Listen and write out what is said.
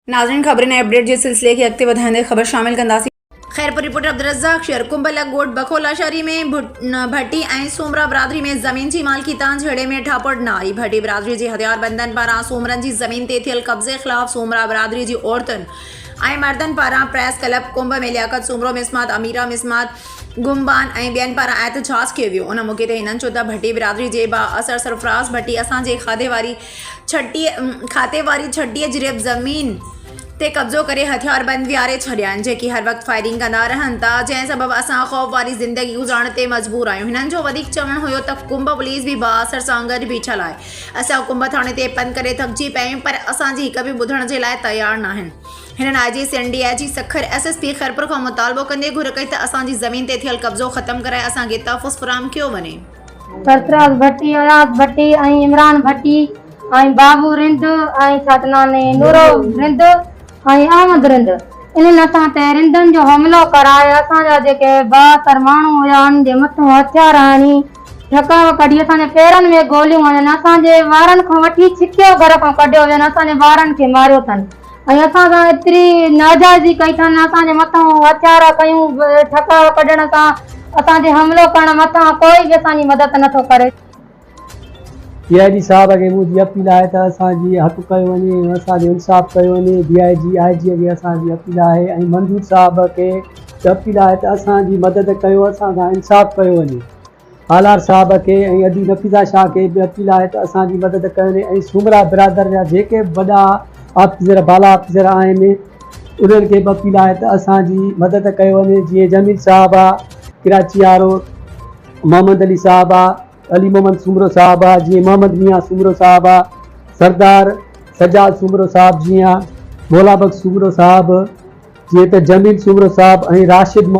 नाज़रीन खबर ने अपडेट जे सिलसिले की अॻिते वधाईंदे ख़बर शामिल कंदासीं। ख़ैरपुर रिपोर्टर अब्दुर्रज़ाक़ शेर कुंबल गोट बखोला शहरी में भट्टी ऐं सूमरा बिरादरी में ज़मीन जी मालकीता झेड़े में ठापड़ न आई। भट्टी बिरादरी जी हथियारबंदनि पारां सूमरनि जी ज़मीन ते थियल कब्ज़े ख़िलाफ़ सूमरा बिरादरी जी औरतुनि ऐं मर्दनि पारां प्रेस क्लब कुंभ में लियाकत सूमरो मिसमात अमीरा मिसमात गुमबान ऐं ॿियनि पारां एहतजाज कयो वियो। उन मौक़े ते हिननि चयो त भट्टी बिरादरी जे बाअसर सरफराज़ भट्टी असांजे खाते वारी छटीअ जिरब ज़मीन ते कब्ज़ो करे हथियारबंद विहारे छॾिया आहिनि, जेकी हर वक़्तु फायरिंग कंदा रहनि था, जंहिं सबबु असां ख़ौफ़ वारी ज़िंदगी गुज़ारण ते मजबूर आहियूं। हिननि जो वधीक चवणु हुयो त कुंभ पुलिस बि बाअसर सां गॾु बीठल आहे। असां कुंभ थाणे ते पंधु करे थकिजी पिया आहियूं, पर असांजी हिक बि ॿुधण जे लाइ तयारु न आहिनि। हिननि IG CNDIG Sukkur SSP Khairpur खां मुतालबो कंदे घुर कई त असांजी ज़मीन ते थियल कब्ज़ो ख़तमु कराए असांखे तहफ़ुज़ फ़राहम कयो वञे। सरफराज़ भट्टी, अयाज़ भट्टी ऐं इमरान भट्टी ऐं बाबू रिंद ऐं छा त नाले नूरो रिंद ऐं अहमद रिंद, इन्हनि असां ते रिंदनि जो हमिलो कराए असांजा जेके बाअसर माण्हू हुया उन्हनि जे मथां हथियार हणी ठकाव कढी असांजे पेरनि में गोलियूं हणनि, असांजे वारनि खां वठी छिकियो घर खां कढियो वियो, असांजे ॿारनि खे मारियो अथनि ऐं असां सां एतिरी नाजाइज़ी कई अथनि, असांजे मथां हथियार कयूं, ठकाव कढण सां असांजे हमिलो करण मथां कोई बि असांजी मदद नथो करे। DIG साहब खे मुंहिंजी अपील आहे त असांजी हक़ कयो वञे, असांजो इंसाफ़ कयो वञे। DIG IG खे असांजी अपील आहे ऐं मंजूर साहब खे अपील आहे त असांजी मदद कयो, असांखां इंसाफ़ कयो वञे। हालार साहब खे ऐं अदी नफ़ीज़ा शाह खे बि अपील आहे त असांजी मदद कयो वञे ऐं सूमरा बिरादर जा जेके वॾा ऑफिसर बाला ऑफिसर आहिनि उन्हनि खे बि अपील आहे त असांजी मदद कयो वञे। जीअं जमील साहब आहे कराची वारो, मोहम्मद अली साहब आहे, अली मोहम्मद सूमरो साहब आहे, जीअं मोहम्मद मियाँ सूमरो साहब आहे, सरदार सजाद सूमरो साहब, जीअं भोला बख्श सूमरो साहब, जीअं त जमील सूमरो साहब ऐं राशिद